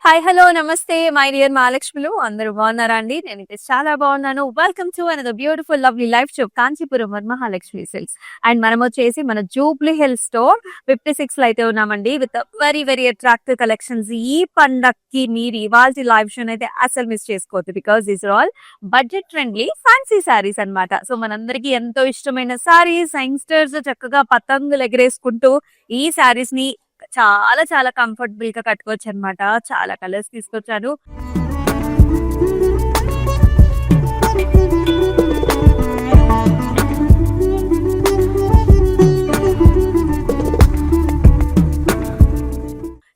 Hi hello నమస్తే my dear మహాలక్ష్ములు అందరూ బాగున్నారా అండి? నేనైతే చాలా బాగున్నాను. Welcome to another beautiful lovely life show Kanchipuram Varamahalakshmi silks. And మనం వచ్చేసి మన జూబ్లీ హిల్ స్టోర్ 56 లో అయితే ఉన్నామండి with very very attractive collections. ఈ పండక్కి మీరు ఇవాల్టి లైవ్ షో అయితే అసలు మిస్ చేసుకోవద్దు. Because these are all budget friendly fancy saris అన్నమాట. సో మనందరికీ ఎంతో ఇష్టమైన సారీస్, యంగ్స్టర్స్ చక్కగా పతంగులు ఎగరేసుకుంటూ ఈ సారీస్ ని చాలా చాలా కంఫర్టబుల్ గా కట్టుకోవచ్చు అనమాట. చాలా కలర్స్ తీసుకొచ్చాను.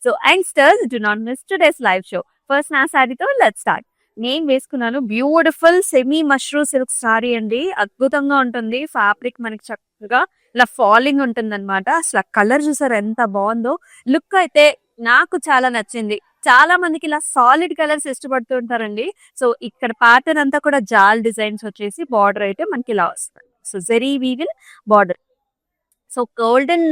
So youngsters do not miss today's live show. First నా సారీతో లెట్స్ స్టార్ట్. నేను వేసుకున్నాను beautiful semi mashru silk sari అండి. అద్భుతంగా ఉంటుంది. ఫ్యాబ్రిక్ మనకి చక్కగా ఇలా ఫాలింగ్ ఉంటుంది అనమాట. అసలు కలర్ చూసారు ఎంత బాగుందో. లుక్ అయితే నాకు చాలా నచ్చింది. చాలా మందికి ఇలా సాలిడ్ కలర్స్ ఇష్టపడుతూ ఉంటారండి. సో ఇక్కడ ప్యాటర్న్ అంతా కూడా జాల్ డిజైన్స్ వచ్చేసి బార్డర్ అయితే మనకి ఇలా వస్తుంది. So zari weave border. So golden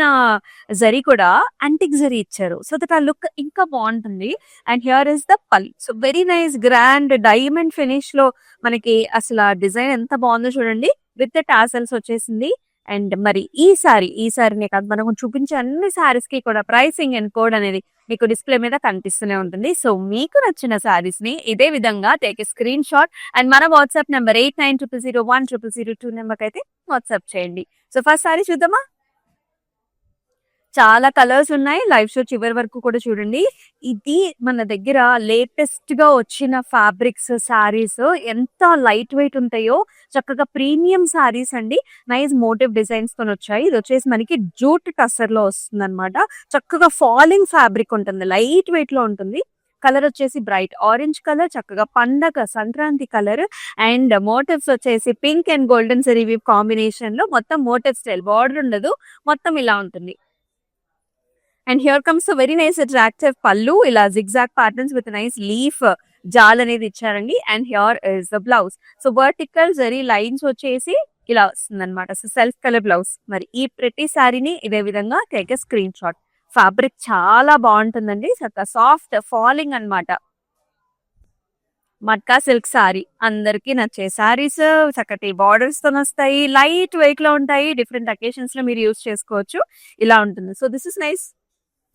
zari కూడా యాంటిక్ జరీ ఇచ్చారు. సో దట్ ఆ లుక్ ఇంకా బాగుంటుంది. అండ్ హియర్ ఇస్ ద పల్. So very nice grand diamond finish లో మనకి అసలు ఆ డిజైన్ ఎంత బాగుందో చూడండి. విత్ టాసల్స్ వచ్చేసింది. అండ్ మరి ఈ సారీనే కాదు మనం చూపించే అన్ని సారీస్ కి కూడా ప్రైసింగ్ అండ్ కోడ్ అనేది మీకు డిస్ప్లే మీద కనిపిస్తూనే ఉంటుంది. సో మీకు నచ్చిన సారీస్ ని ఇదే విధంగా టేక్ స్క్రీన్ షాట్ అండ్ మన వాట్సాప్ నెంబర్ 8900010002 నెంబర్ అయితే వాట్సాప్ చేయండి. సో ఫస్ట్ సారీ చూద్దామా. చాలా కలర్స్ ఉన్నాయి. లైవ్ షో చివరి వరకు కూడా చూడండి. ఇది మన దగ్గర లేటెస్ట్ గా వచ్చిన ఫ్యాబ్రిక్స్ సారీస్ ఎంత లైట్ వెయిట్ ఉంటాయో, చక్కగా ప్రీమియం సారీస్ అండి. నైస్ మోటివ్ డిజైన్స్ తో వచ్చాయి. ఇది వచ్చేసి మనకి జూట్ టస్సర్ లో వస్తుంది అనమాట. చక్కగా ఫాలింగ్ ఫ్యాబ్రిక్ ఉంటుంది, లైట్ వెయిట్ లో ఉంటుంది. కలర్ వచ్చేసి బ్రైట్ ఆరెంజ్ కలర్, చక్కగా పండగ సంక్రాంతి కలర్. అండ్ మోటివ్స్ వచ్చేసి pink and golden zari weave combination లో మొత్తం మోటివ్ స్టైల్, బార్డర్ ఉండదు, మొత్తం ఇలా ఉంటుంది. And here comes very nice attractive pallu. ఇలా zigzag patterns with nice leaf jaal అనేది ఇచ్చారండి. And here is the blouse. So vertical zari lines వచ్చేసి ఇలా వస్తుంది అనమాట. So self colour blouse. మరి ఈ ప్రతి శారీని ఇదే విధంగా take a screen shot. Fabric చాలా బాగుంటుందండి. చక్కగా సాఫ్ట్ ఫాలింగ్ అనమాట. మట్కా సిల్క్ సారీ అందరికి నచ్చే సారీస్. చక్కటి బార్డర్స్ తో వస్తాయి, లైట్ వెయిట్ లో ఉంటాయి. డిఫరెంట్ అకేషన్స్ లో మీరు యూస్ చేసుకోవచ్చు. ఇలా ఉంటుంది. So this is nice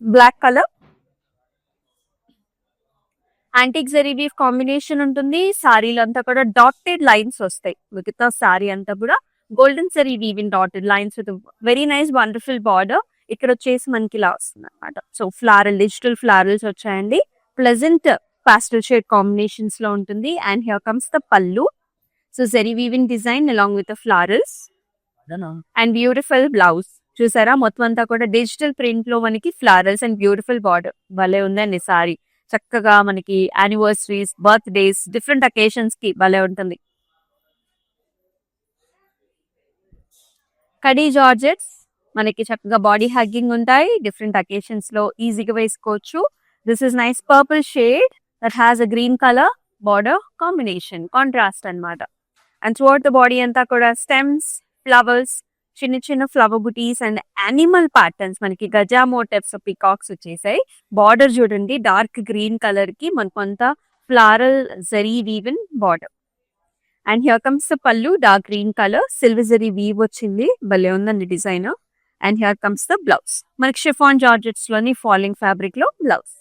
black colour. Antique zari weave combination ఉంటుంది. సారీలు అంతా కూడా డాటెడ్ లైన్స్ వస్తాయి. మిగతా సారీ అంతా కూడా golden zari weave in dotted lines with very nice wonderful border. ఇక్కడ వచ్చేసి మనకి ఇలా వస్తుంది అనమాట. సో ఫ్లారల్, డిజిటల్ ఫ్లారల్స్ వచ్చాయండి. ప్లెజెంట్ పాస్టల్ షేడ్ కాంబినేషన్స్ లో ఉంటుంది. And here comes the pallu. So zari weaving design along with florals and beautiful blouse. చూసారా మొత్తం అంతా కూడా డిజిటల్ ప్రింట్ లో మనకి ఫ్లారల్స్ అండ్ బ్యూటిఫుల్ బార్డర్. భలే ఉందండి సారీ. చక్కగా మనకి anniversaries, birth days, different occasions కి భలే ఉంటుంది. కడీ జార్జెట్స్ మనకి చక్కగా బాడీ హగ్గింగ్ ఉంటాయి. డిఫరెంట్ అకేషన్స్ లో ఈజీగా వేసుకోవచ్చు. This is nice purple shade that has a green colour border combination, contrast అనమాట. అండ్ త్రూఅవుట్ ద బాడీ అంతా కూడా స్టెమ్స్, ఫ్లవర్స్, చిన్న చిన్న flower buttis and animal patterns. మనకి గజా మోటివ్స్, పికాక్స్ వచ్చేసాయి. బార్డర్ చూడండి డార్క్ గ్రీన్ కలర్ కి మనకంతా floral zari woven border. And here comes the pallu, dark green colour, silver zari weave వచ్చింది. భలే ఉందండి design. And here comes the blouse. మనకి షిఫాన్ జార్జెట్స్ లోని ఫాలింగ్ ఫ్యాబ్రిక్ లో బ్లౌజ్.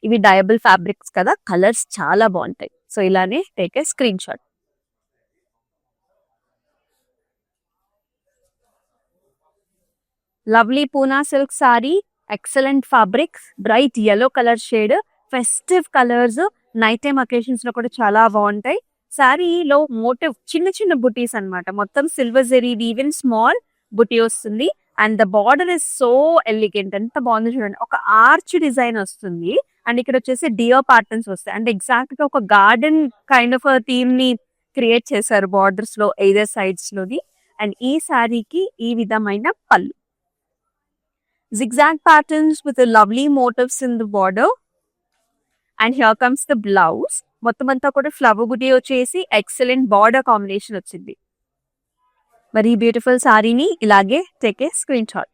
ఇవి డయబుల్ ఫ్యాబ్రిక్స్ కదా, కలర్స్ చాలా బాగుంటాయి. సో ఇలానే take a screen shot. Lovely Poona silk sari, excellent fabric, bright yellow colour shade, festive colours, night time occasions లో కూడా చాలా బాగుంటాయి. శారీలో మోటివ్ చిన్న చిన్న బుటీస్ అనమాట. మొత్తం సిల్వర్ జరీ వీవెన్ స్మాల్ బుటీ వస్తుంది. And the border is so elegant. ఎంత బాగుంది చూడండి. ఒక ఆర్చ్ డిజైన్ వస్తుంది. అండ్ ఇక్కడ వచ్చేసి డియర్ ప్యాటర్న్స్ వస్తాయి. అంటే ఎగ్జాక్ట్ గా ఒక గార్డెన్ కైండ్ ఆఫ్ థీమ్ ని క్రియేట్ చేశారు బార్డర్స్ లో, ఎయిదర్ సైడ్స్ లోని. అండ్ ఈ శారీకి ఈ విధమైన పళ్ళు, zigzag patterns with the lovely motifs in the border. And here comes the blouse. మొత్తం అంతా కూడా ఫ్లవర్ బుటీ వచ్చేసి ఎక్సలెంట్ బార్డర్ కాంబినేషన్ వచ్చింది. మరి ఈ బ్యూటిఫుల్ సారీని ఇలాగే టేక్ ఏ స్క్రీన్ షాట్.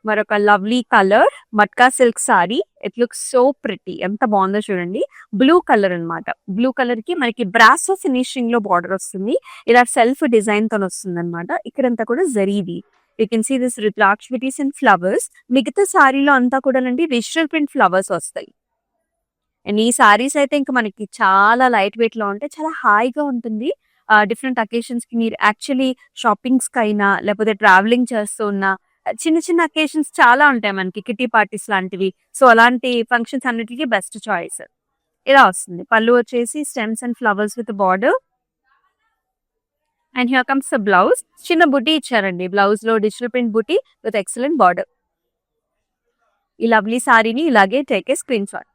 మరొక lovely colour matka silk sorry. It looks so pretty. ఎంత బాగుందో చూడండి. బ్లూ కలర్ అన్నమాట. బ్లూ కలర్ కి మనకి బ్రాసో ఫినిషింగ్ లో బార్డర్ వస్తుంది. ఇలా సెల్ఫ్ డిజైన్ తో వస్తుంది అనమాట. ఇక్కడంతా కూడా జరీది. You can see this rudraksha and flowers. మిగతా సారీలో అంతా కూడా డిజిటల్ ప్రింట్ ఫ్లవర్స్ వస్తాయి. అండ్ ఈ సారీస్ అయితే ఇంకా మనకి చాలా లైట్ వెయిట్ లో ఉంటాయి. చాలా హాయిగా ఉంటుంది. డిఫరెంట్ అకేషన్స్ కి మీరు యాక్చువల్లీ షాపింగ్స్ కైనా లేకపోతే ట్రావెలింగ్ చేస్తూ ఉన్నా చిన్న చిన్న అకేషన్స్ చాలా ఉంటాయి మనకి, కిటీ పార్టీస్ లాంటివి. సో అలాంటి ఫంక్షన్స్ అన్నిటికీ బెస్ట్ చాయిస్. ఇలా వస్తుంది. పళ్ళు వచ్చేసి stems and flowers with border. And here comes the blouse. చిన్న బుటీ ఇచ్చారండి బ్లౌజ్ లో, digital print buti with excellent border. ఈ లవ్లీ సారీని ఇలాగే take a screen shot.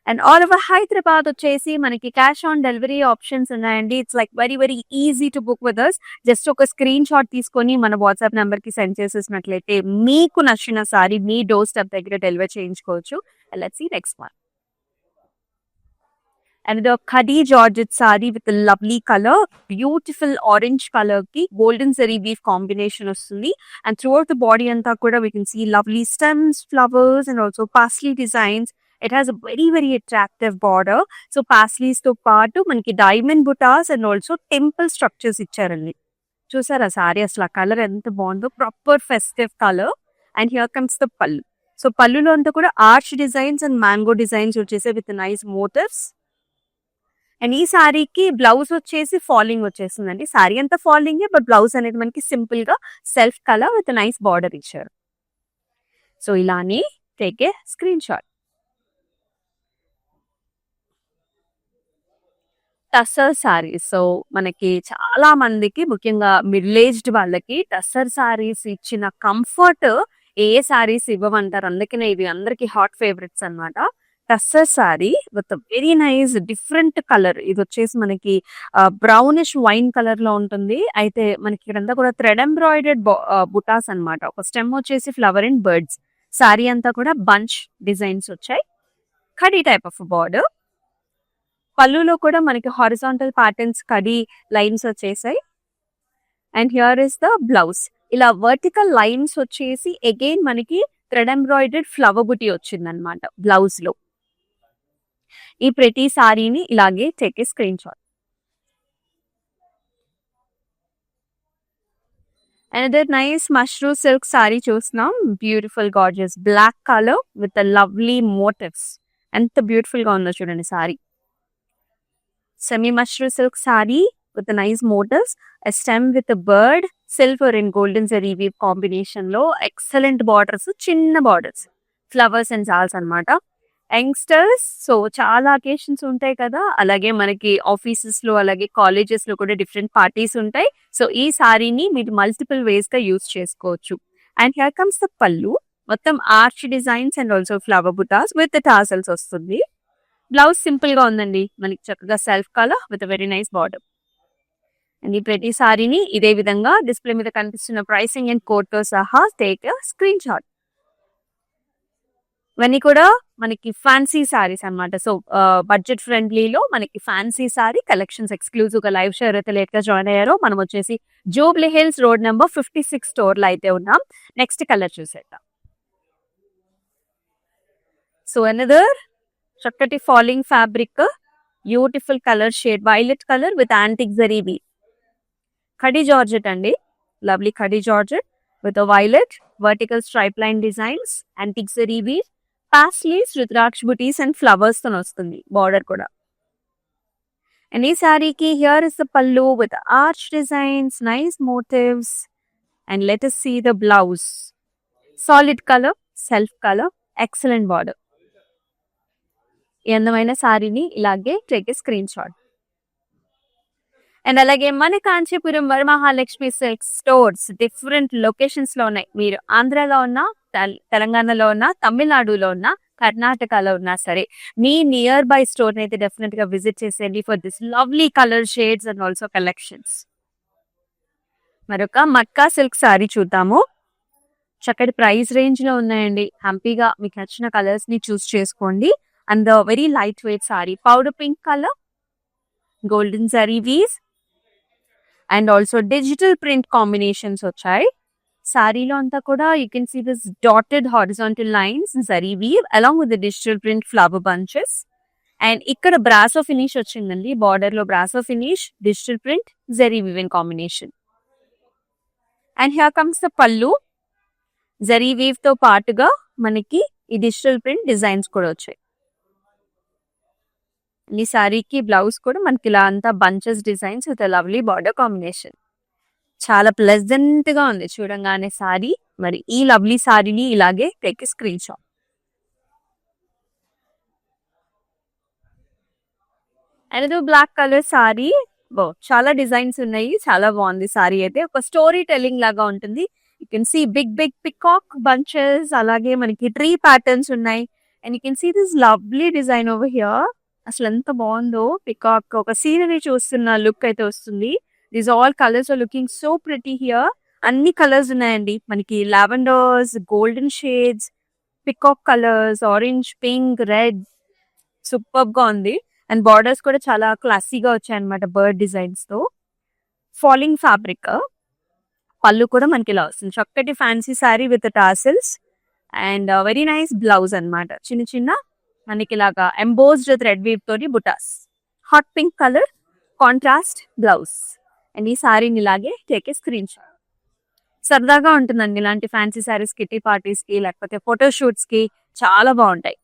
And all over Hyderabad వచ్చేసి మనకి క్యాష్ ఆన్ డెలివరీ ఆప్షన్స్ ఉన్నాయండి. It's like very very easy to book with us. Just ఒక స్క్రీన్ షాట్ తీసుకొని మన వాట్సాప్ నెంబర్ కి సెండ్ చేసేసినట్లయితే మీకు నచ్చిన సారీ మీ డోర్ స్టెప్ దగ్గర డెలివర్ చేయించుకోవచ్చు. Let's see next one. And ఇది khadi georgette sari with lovely colour. Beautiful orange colour కి గోల్డెన్ జరీ వీవ్ కాంబినేషన్ వస్తుంది. And throughout the body అంతా కూడా we can see lovely stems, flowers and also paisley designs. It has a very very attractive border. So pasleys తో పాటు మనకి diamond butas and also temple structures ఇచ్చారండి. చూసారా సారీ అసలు ఆ కలర్ ఎంత బాగుందో, proper festive colour. And here comes the pallu. So పళ్ళులో అంతా కూడా arch designs and mango designs వచ్చేసి విత్ నైస్ మోటివ్స్. అండ్ ఈ సారీకి బ్లౌజ్ వచ్చేసి ఫాలింగ్ వచ్చేసిందండి. సారీ అంతా ఫాలింగ్, బట్ బ్లౌజ్ అనేది మనకి సింపుల్ గా self colour with nice border ఇచ్చారు. సో ఇలానే take a screen shot. Tussar saris. So మనకి చాలా మందికి, ముఖ్యంగా మిడిల్ ఏజ్డ్ వాళ్ళకి టస్సర్ సారీస్ ఇచ్చిన కంఫర్ట్ ఏ సారీస్ ఇవ్వమంటారు. అందుకనే ఇది అందరికి హాట్ ఫేవరెట్స్ అన్నమాట. Tussar sorry with very nice different colour. ఇది వచ్చేసి మనకి బ్రౌనిష్ వైన్ కలర్ లో ఉంటుంది. అయితే మనకి ఇక్కడంతా కూడా థ్రెడ్ ఎంబ్రాయిడెడ్ బుటాస్ అన్నమాట. ఒక స్టెమ్ వచ్చేసి ఫ్లవర్ అండ్ బర్డ్స్. సారీ అంతా కూడా బంచ్ డిజైన్స్ వచ్చాయి. కడీ టైప్ ఆఫ్ బార్డర్. పళ్ళులో కూడా మనకి హారిజాంటల్ ప్యాటర్న్స్, కడీ లైన్స్ వచ్చేసాయి. And here is the blouse. ఇలా వర్టికల్ లైన్స్ వచ్చేసి అగైన్ మనకి థ్రెడ్ ఎంబ్రాయిడెడ్ ఫ్లవర్ బుటీ వచ్చిందనమాట బ్లౌజ్ లో. ఈ ప్రతి సారీని ఇలాగే take a screen shot. Another nice mushroom silk sari చూస్తున్నాం. Beautiful gorgeous black colour with lovely motifs. ఎంత బ్యూటిఫుల్ గా ఉందో చూడండి sari. Semi mushroom silk saree with a nice motifs, a stem with a bird, silver and golden zari weave combination లో excellent borders, చిన్న borders, flowers and jewels అన్నమాట. Youngsters so చాలా occasions ఉంటాయి కదా, అలాగే మనకి ఆఫీసెస్ లో అలాగే కాలేజెస్ లో కూడా డిఫరెంట్ పార్టీస్ ఉంటాయి. సో ఈ సారీని మీరు మల్టిపుల్ వేస్ గా యూస్ చేసుకోవచ్చు. And here comes the pallu. మొత్తం arch designs and also flower butas with tassels వస్తుంది. బ్లౌజ్ సింపుల్ గా ఉందండి, మనకి చక్కగా self colour with very nice border. And ఈ ప్రతి సారీని ఇదే విధంగా డిస్ప్లే మీద కనిపిస్తున్న ప్రైసింగ్ అండ్ కోడ్ తో సహా టేక్ స్క్రీన్ షాట్. ఇవన్నీ కూడా మనకి ఫ్యాన్సీ సారీస్ అన్నమాట. సో బడ్జెట్ ఫ్రెండ్లీలో మనకి ఫ్యాన్సీ సారీ కలెక్షన్స్ ఎక్స్క్లూజివ్ గా లైవ్ షో ఎవరైతే లేట్ గా జాయిన్ అయ్యారో మనం వచ్చేసి Jubilee Hills road number 56 store లో అయితే ఉన్నాం. నెక్స్ట్ కలర్ చూసేద్దాం. సో అనదర్ చక్కటి falling fabric, beautiful colour shade violet colour with antique zari weave. Khadi georgette అండి, lovely khadi georgette with violet vertical stripe line designs, antique zari weave, paisleys, rudraksha butis and flowers తో వస్తుంది border కూడా. And ఈ సారీకి here is the pallu with arch designs, nice motifs. And let us see the blouse. Solid colour, self colour, excellent border. ఈ అందమైన సారీని ఇలాగే take a screen shot. And అలాగే మన Kanchipuram Varamahalakshmi silk stores different locations లో ఉన్నాయి. మీరు ఆంధ్రాలో ఉన్నా, తెలంగాణలో ఉన్నా, తమిళనాడులో ఉన్నా, కర్ణాటకలో ఉన్నా సరే మీ నియర్ బై స్టోర్ అయితే డెఫినెట్ గా విజిట్ చేసేయండి for this lovely colour shades and also collections. మరొక మట్కా సిల్క్ సారీ చూద్దాము. చక్కటి ప్రైస్ రేంజ్ లో ఉన్నాయండి. హ్యాపీగా మీకు నచ్చిన కలర్స్ ని చూస్ చేసుకోండి. And the very light weight sari, powder pink colour, golden zari weaves and also digital print combinations వచ్చాయి. సారీలో అంతా కూడా you can see this dotted horizontal lines zari weave along with the digital print flower bunches. And ఇక్కడ brasso finish వచ్చిందండి. Border లో brasso finish, digital print, zari weave in combination. And here comes the pallu. Zari weave తో పాటుగా మనకి ఈ digital print designs కూడా వచ్చాయి. ఈ సారీకి బ్లౌజ్ కూడా మనకి ఇలా అంతా bunches designs with lovely border combination. చాలా ప్లెజెంట్ గా ఉంది చూడంగానే సారీ. మరి ఈ లవ్లీ సారీని ఇలాగే take screen shot. And black colour sari. చాలా డిజైన్స్ ఉన్నాయి, చాలా బాగుంది సారీ అయితే. ఒక స్టోరీ టెల్లింగ్ లాగా ఉంటుంది. You can see big big peacock bunches, అలాగే మనకి ట్రీ ప్యాటర్న్స్ ఉన్నాయి. And you can see this lovely design over here. అసలు ఎంత బాగుందో. పికాక్ ఒక సీనరీ చూస్తున్న లుక్ అయితే వస్తుంది. These all colours are looking so pretty here. అన్ని కలర్స్ ఉన్నాయండి మనకి. Lavenders, golden shades, peacock colours, orange, pink, red. Super గా ఉంది. అండ్ బార్డర్స్ కూడా చాలా క్లాసీగా వచ్చాయన్నమాట బర్డ్ డిజైన్స్ తో. Falling fabric. పళ్ళు కూడా మనకి ఇలా వస్తుంది. చక్కటి fancy sari with tassels and very nice blouse అన్నమాట. చిన్న చిన్న మనకి ఇలాగా ఎంబోస్డ్ థ్రెడ్ వీవ్ తోటి butas. Hot pink colour contrast blouse. And ఈ సారీని ఇలాగే టేక్ ఏ స్క్రీన్ షాట్. సరదాగా ఉంటుందండి ఇలాంటి ఫ్యాన్సీ శారీస్ కిటీ పార్టీస్ కి లేకపోతే ఫోటో షూట్స్ కి చాలా బాగుంటాయి.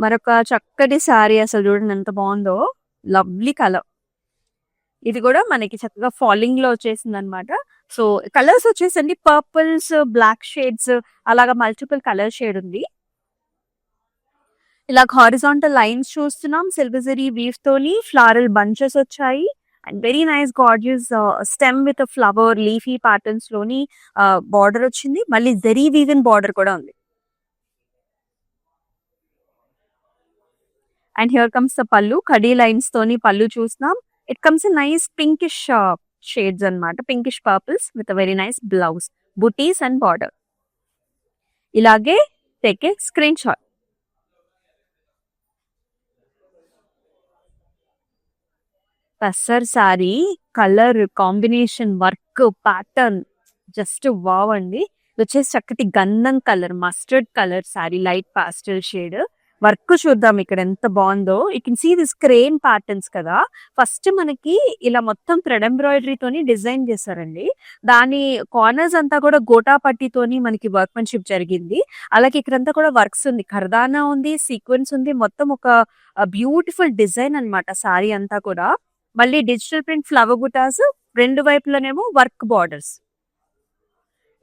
మరొక చక్కటి శారీ. అసలు చూడండి ఎంత బాగుందో. Lovely colour. ఇది కూడా మనకి చక్కగా ఫాలింగ్ లో వచ్చేసింది అనమాట. సో కలర్స్ వచ్చేసండి పర్పుల్స్, బ్లాక్ షేడ్స్, అలాగా మల్టిపుల్ కలర్ షేడ్ ఉంది. ఇలా హారిజాంటల్ లైన్స్ చూస్తున్నాం. సిల్వర్ జరీ వీవ్ తోని ఫ్లారల్ బంచెస్ వచ్చాయి. And very nice gorgeous stem with flower leafy patterns లోని బార్డర్ వచ్చింది. మళ్ళీ జరీ వీవెన్ బార్డర్ కూడా ఉంది. అండ్ హియర్ కమ్స్ ద పళ్ళు. కడీ లైన్స్ తోని పళ్ళు చూస్తున్నాం. It comes a nice pinkish shades అన్నమాట. Pinkish purples with very nice blouse, butis and border. ఇలాగే టేక్ ఏ స్క్రీన్ షాట్. పసర్ sari colour combination, work pattern just wow అండి. ఇది వచ్చేసి చక్కటి గంధం colour, mustard colour sari, light pastel shade. Work చూద్దాం ఇక్కడ ఎంత బాగుందో. You can see this crane patterns కదా. ఫస్ట్ మనకి ఇలా మొత్తం థ్రెడ్ ఎంబ్రాయిడరీ తోని డిజైన్ చేశారండి. దాని కార్నర్స్ అంతా కూడా గోటా పట్టితోని మనకి వర్క్మెన్షిప్ జరిగింది. అలాగే ఇక్కడంతా కూడా వర్క్స్ ఉంది, కర్దానా ఉంది, సీక్వెన్స్ ఉంది. మొత్తం ఒక బ్యూటిఫుల్ డిజైన్ అన్నమాట సారీ అంతా కూడా. మళ్ళీ డిజిటల్ ప్రింట్ ఫ్లవర్ బుటాస్, రెండు వైపులోనేమో వర్క్ బార్డర్స్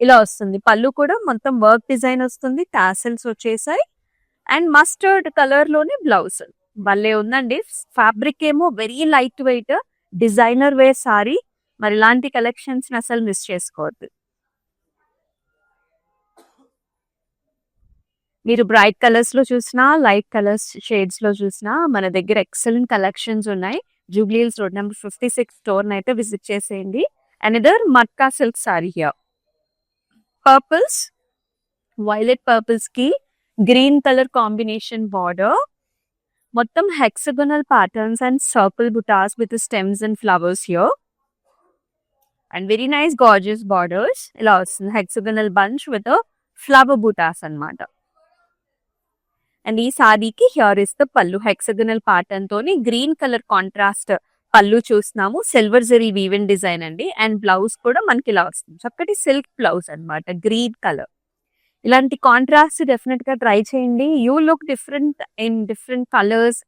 ఇలా వస్తుంది. పళ్ళు కూడా మొత్తం వర్క్ డిజైన్ వస్తుంది. టాసెల్స్ వచ్చేసాయి. అండ్ మస్టర్డ్ కలర్ లోనే బ్లౌజ్. భలే ఉందండి. ఫ్యాబ్రిక్ ఏమో very light weight, designer wear sari. మరి ఇలాంటి కలెక్షన్స్ అసలు మిస్ చేసుకోవద్దు. మీరు బ్రైట్ కలర్స్ లో చూసినా, లైట్ కలర్స్ షేడ్స్ లో చూసినా మన దగ్గర ఎక్సలెంట్ కలెక్షన్స్ ఉన్నాయి. Jubilee Hills road number 56 store అయితే విజిట్ చేసేయండి. Another matka silk sari here. Purples, violet purples కి గ్రీన్ కలర్ కాంబినేషన్ బార్డర్. మొత్తం hexagonal patterns and circle butas with stems and flowers here. And very nice gorgeous borders ఇలా వస్తుంది. Hexagonal bunch with flower butas అన్నమాట. And ఈ సారీకి here is the pallu. Hexagonal pattern తోని green colour contrast pallu చూస్తున్నాము. Silver zari woven design అండి. And blouse కూడా మనకి ఇలా వస్తుంది. చక్కటి సిల్క్ బ్లౌజ్ అన్నమాట, గ్రీన్ కలర్. ఇలాంటి కాంట్రాస్ట్ డెఫినెట్ గా ట్రై చేయండి. You look different in different colours.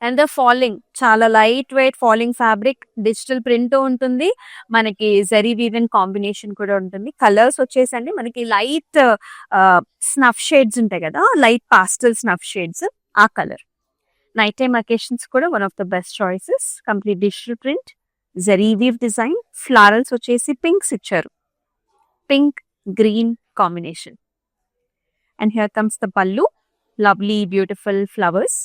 And the falling చాలా light weight falling fabric, digital print ఉంటుంది. మనకి జరీ వీవెన్ కాంబినేషన్ కూడా ఉంటుంది. కలర్స్ వచ్చేసండి మనకి లైట్ స్నఫ్ షేడ్స్ ఉంటాయి కదా, లైట్ పాస్టల్ స్నఫ్ షేడ్స్, ఆ కలర్. నైట్ టైమ్ అకేషన్స్ కూడా one of the best choices. Complete digital print, zari weave design, florals వచ్చేసి పింక్స్ ఇచ్చారు. Pink green combination. And here comes the pallu. Lovely beautiful flowers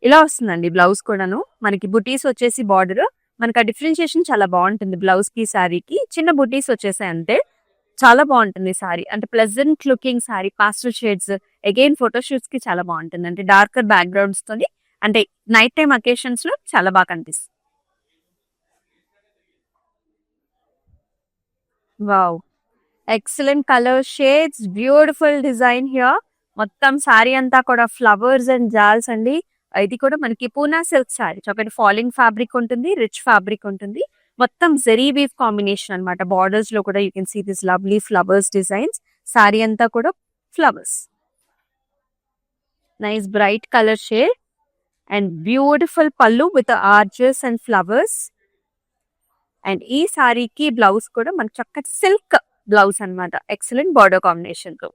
ఇలా వస్తుందండి. Blouse కూడాను మనకి బుటీస్ వచ్చేసి border. మనకి ఆ డిఫరెన్షియేషన్ చాలా బాగుంటుంది. బ్లౌజ్ కి శారీకి చిన్న బుటీస్ వచ్చేసాయి అంతే. చాలా బాగుంటుంది సారీ. అంటే pleasant looking sari, pastel shades. Again photo shoots కి చాలా బాగుంటుంది. అంటే డార్కర్ బ్యాక్గ్రౌండ్స్ తోని అంటే నైట్ టైం అకేషన్స్ లో చాలా బాగా కనిపిస్తుంది. Wow, excellent colour shades, beautiful design here. మొత్తం సారీ అంతా కూడా ఫ్లవర్స్ అండ్ జాల్స్ అండి. ఇది కూడా మనకి పూనా సిల్క్ సారీ, ఒకటి ఫాలింగ్ ఫ్యాబ్రిక్ ఉంటుంది, రిచ్ ఫ్యాబ్రిక్ ఉంటుంది, మొత్తం జెరీ వీవ్ కాంబినేషన్ అన్నమాట. బార్డర్స్ లో కూడా you can see this lovely flowers designs. Sari అంతా కూడా flowers, nice bright colour shade and beautiful pallu with arches and flowers. And ఈ సారీకి బ్లౌజ్ కూడా మనకి చక్కటి సిల్క్ బ్లౌజ్ అన్నమాట, ఎక్సలెంట్ బార్డర్ కాంబినేషన్ తో.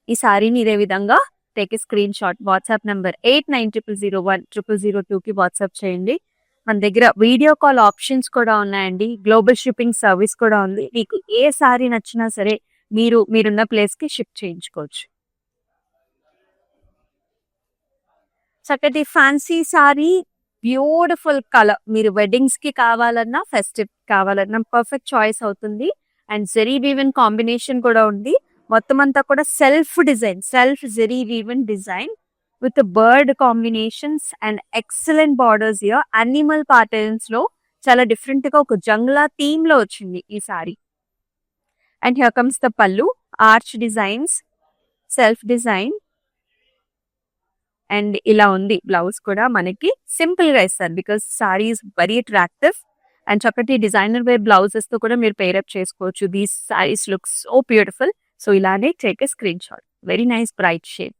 ఈ సారీని ఇదే విధంగా take a screen shot, WhatsApp number 8900010002 కి వాట్సాప్ చేయండి. మన దగ్గర వీడియో కాల్ ఆప్షన్స్ కూడా ఉన్నాయండి, గ్లోబల్ షిప్పింగ్ సర్వీస్ కూడా ఉంది. మీకు ఏ సారీ నచ్చినా సరే మీరున్న ప్లేస్ కి షిప్ చేయించుకోవచ్చు. చక్కటి ఫ్యాన్సీ సారీ, బ్యూటిఫుల్ కలర్, మీరు వెడ్డింగ్స్ కి కావాలన్నా ఫెస్టివ్ కావాలన్నా పర్ఫెక్ట్ చాయిస్ అవుతుంది. అండ్ జెరీ వీవెన్ కాంబినేషన్ కూడా ఉంది. మొత్తం అంతా కూడా self design, self zari woven design with bird combinations and excellent borders here. Animal patterns లో చాలా డిఫరెంట్ గా ఒక జంగ్లా థీమ్ లో వచ్చింది ఈ sari. And here comes the pallu, arch designs, self design. And ఇలా ఉంది బ్లౌజ్ కూడా. మనకి సింపుల్ గా ఇస్తారు because sari is very attractive. And చక్కటి డిజైనర్ వేర్ బ్లౌజెస్ తో కూడా మీరు పేరప్ చేసుకోవచ్చు. These saris look so beautiful. So ఇలానే take a screenshot. Very nice bright shade.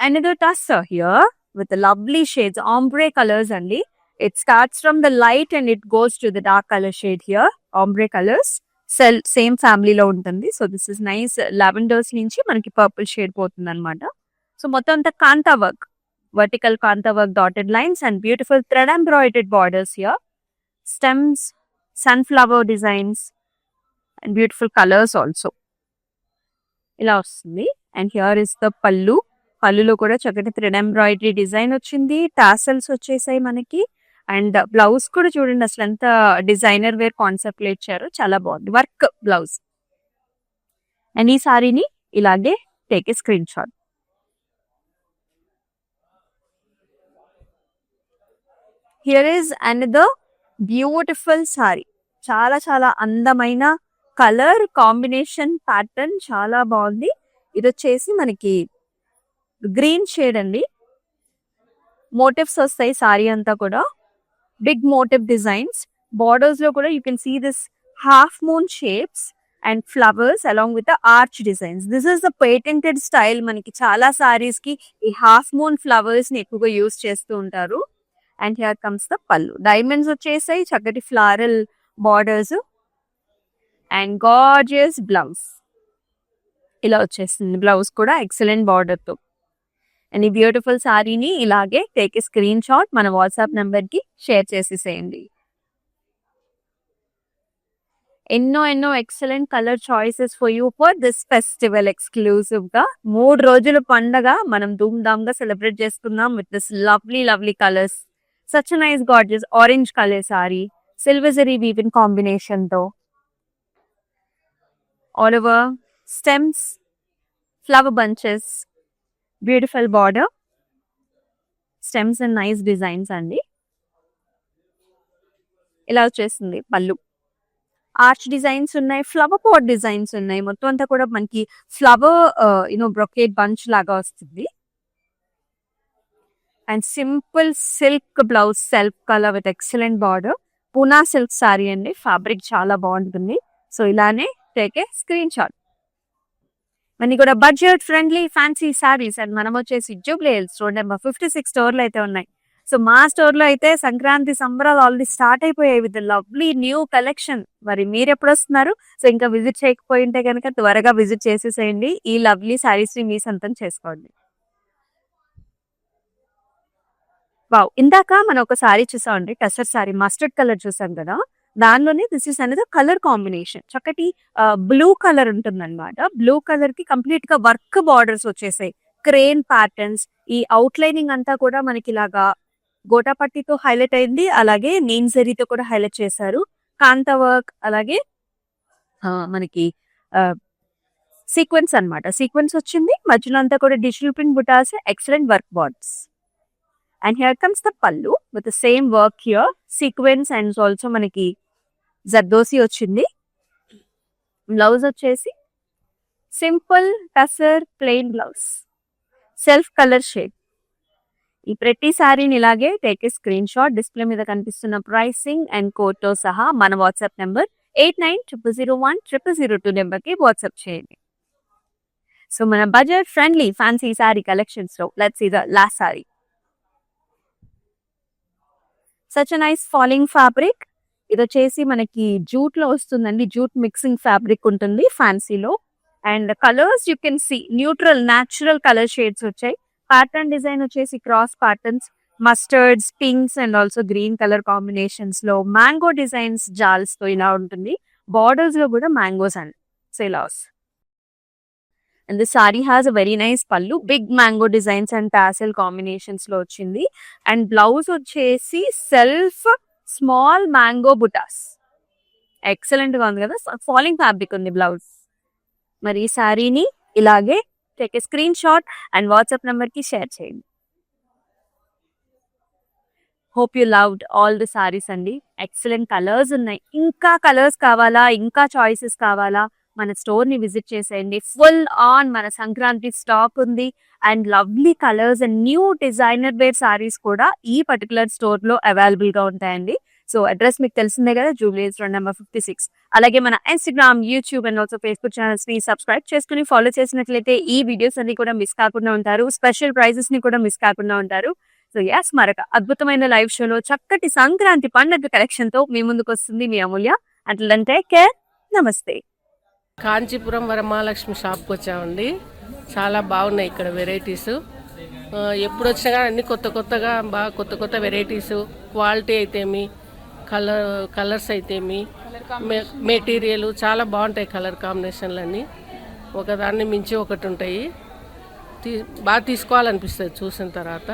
Another tussar here with the lovely shades, ombre colors only. It starts from the light and it goes to the dark color shade here. Ombre colors, same ఫ్యామిలీలో ఉంటుంది. So this is nice. Lavenders నుంచి మనకి purple shade పోతుంది అనమాట. So మొత్తం అంతా kantha work, vertical kantha work, dotted lines and beautiful thread embroidered borders here. Stems, sunflower designs and beautiful colours also. ఇలా వస్తుంది. అండ్ హియర్ ఇస్ ద పళ్ళు. పళ్ళులో కూడా చక్కటి థ్రెడ్ ఎంబ్రాయిడరీ డిజైన్ వచ్చింది, టాసల్స్ వచ్చేసాయి మనకి. అండ్ బ్లౌజ్ కూడా చూడండి అసలు ఎంత డిజైనర్ వేర్ కాన్సెప్ట్ లో ఇచ్చారు, చాలా బాగుంది వర్క్ బ్లౌజ్. అండ్ ఈ సారీని ఇలాగే take a screen shot. Here is another beautiful sorry. చాలా చాలా అందమైన కలర్ కాంబినేషన్, ప్యాటర్న్ చాలా బాగుంది. ఇది వచ్చేసి మనకి గ్రీన్ షేడ్ అండి. మోటివ్స్ వస్తాయి సారీ అంతా కూడా, బిగ్ మోటివ్ డిజైన్స్. బార్డర్స్ లో కూడా you can see this half moon shapes and flowers along with arch designs. This is the patented style. మనకి చాలా సారీస్ కి ఈ హాఫ్ మూన్ ఫ్లవర్స్ ని ఎక్కువగా యూస్ చేస్తూ ఉంటారు. అండ్ హియర్ కమ్స్ ద పళ్ళు. డైమండ్స్ వచ్చేసాయి, చక్కటి floral borders and gorgeous blouse. ఇలా వచ్చేసింది బ్లౌజ్ కూడా ఎక్సలెంట్ బార్డర్ తో. అండ్ ఈ బ్యూటిఫుల్ సారీని ఇలాగే టేక్ ఏ స్క్రీన్ షాట్, మన వాట్సాప్ నెంబర్ కి షేర్ చేసేసేయండి. ఎన్నో excellent colour choices for you for this festival. Exclusive గా 3 రోజుల పండగ మనం ధూమ్ ధామ్ గా సెలబ్రేట్ చేసుకుందాం with this lovely colours. Such nice gorgeous orange colour sari, silver zari weaving combination తో. All over stems, flower bunches, beautiful border, stems and nice designs అండి. ఇలా వచ్చేసింది పళ్ళు. ఆర్చ్ డిజైన్స్ ఉన్నాయి, ఫ్లవర్ పాట్ డిజైన్స్ ఉన్నాయి. మొత్తం అంతా కూడా మనకి ఫ్లవర్ బ్రొకేట్ బంచ్ లాగా వస్తుంది. And simple silk blouse, self colour with excellent border. Poona silk sari అండి, ఫ్యాబ్రిక్ చాలా బాగుంటుంది. సో ఇలానే take a screen shot. Money కూడా budget friendly fancy saris. And మనం వచ్చేసి జూబ్లీ హిల్స్ రోడ్ నెంబర్ 56 స్టోర్లు అయితే ఉన్నాయి. సో మా స్టోర్ లో అయితే సంక్రాంతి సంబరాలు ఆల్రెడీ స్టార్ట్ అయిపోయాయి విత్ లవ్లీ న్యూ కలెక్షన్. మరి మీరు ఎప్పుడు వస్తున్నారు? సో ఇంకా విజిట్ చేయకపోయింటే కనుక త్వరగా విజిట్ చేసేసేయండి. ఈ లవ్లీ సారీస్ ని మీ సొంతం చేసుకోండి. వావ్, ఇందాక మనం ఒక సారీ చూసామండి, టసర్ సారీ, మస్టర్డ్ కలర్ చూసాం కదా. దానిలోనే దిస్ ఇస్ అనేది కలర్ కాంబినేషన్. చక్కటి బ్లూ కలర్ ఉంటుంది అనమాట. బ్లూ కలర్ కి కంప్లీట్ గా వర్క్ బార్డర్స్ వచ్చేసాయి, క్రేన్ ప్యాటర్న్స్. ఈ అవుట్ లైనింగ్ అంతా కూడా మనకి ఇలాగా గోటాపట్టితో హైలైట్ అయింది, అలాగే నీమ్ జరీతో కూడా హైలైట్ చేశారు. కాంతా వర్క్, అలాగే మనకి సీక్వెన్స్ అన్నమాట. సీక్వెన్స్ వచ్చింది, మధ్యలో అంతా కూడా digital print butas, excellent work borders. And here comes the pallu with the same work here, sequence and also మనకి జర్దోసి వచ్చింది. బ్లౌజ్ వచ్చేసి simple tussar plain blouse, self colour shade. ఈ ప్రతి శారీని ఇలాగే take a screen shot, display మీద కనిపిస్తున్న ప్రైసింగ్ అండ్ కోడ్ తో సహా మన వాట్సాప్ నెంబర్ 8900010002 నెంబర్కి వాట్సాప్ చేయండి. సో మన budget friendly fancy sari collections లో let's see the last sari. Such a nice falling fabric. ఇది వచ్చేసి మనకి జూట్ లో వస్తుందండి, జూట్ మిక్సింగ్ ఫ్యాబ్రిక్ ఉంటుంది ఫ్యాన్సీలో. And colours you can see neutral natural colour shades వచ్చాయి. ప్యాటర్న్ డిజైన్ వచ్చేసి cross patterns, mustards, pinks and also green colour combinations లో మ్యాంగో డిజైన్స్ జాల్స్ తో ఇలా ఉంటుంది. బార్డర్స్ లో కూడా మ్యాంగోస్ అండ్ సేలాస్. And this sari has a very nice pallu, big mango designs and tassel combinations లో వచ్చింది. అండ్ బ్లౌజ్ వచ్చేసి self small mango butas, excellent గా ఉంది కదా, ఫాలింగ్ ఫ్యాబ్రిక్ ఉంది బ్లౌజ్. మరి ఈ శారీని ఇలాగే take a screen shot and WhatsApp number కి షేర్ చేయండి. Hope you loved all the saris అండి. ఎక్సలెంట్ కలర్స్ ఉన్నాయి. ఇంకా కలర్స్ కావాలా, ఇంకా చాయిసెస్ కావాలా, మన స్టోర్ ని విజిట్ చేసేయండి. ఫుల్ ఆన్ మన సంక్రాంతి స్టాక్ ఉంది and lovely colours and new designer wear saris కూడా ఈ పర్టికులర్ స్టోర్ లో అవైలబుల్ గా ఉంటాయండి. సో అడ్రస్ మీకు తెలిసిందే కదా, జూబ్లీహిల్స్ రోడ్ నెంబర్ 56. అలాగే మన Instagram, YouTube and also Facebook channels ని సబ్స్క్రైబ్ చేసుకుని ఫాలో చేసినట్లయితే ఈ వీడియోస్ అన్ని కూడా మిస్ కాకుండా ఉంటారు. స్పెషల్ ప్రైజెస్ ని కూడా మిస్ కాకుండా ఉంటారు. సో యాస్, మరొక అద్భుతమైన లైవ్ షోలో చక్కటి సంక్రాంతి పండుగ కలెక్షన్ తో మీ ముందుకు వస్తుంది మీ అమూల్య. అంటిల్ టేక్ కేర్, నమస్తే. కాంచీపురం వరమహాలక్ష్మి షాప్కి వచ్చామండి. చాలా బాగున్నాయి ఇక్కడ వెరైటీస్. ఎప్పుడు వచ్చినా కానీ అన్ని కొత్తగా బాగా కొత్త వెరైటీస్, క్వాలిటీ అయితేమి, కలర్స్ అయితేమి, మెటీరియల్ చాలా బాగుంటాయి. కలర్ కాంబినేషన్లు అన్నీ ఒకదాన్ని మించి ఒకటి ఉంటాయి. బాగా తీసుకోవాలనిపిస్తుంది చూసిన తర్వాత.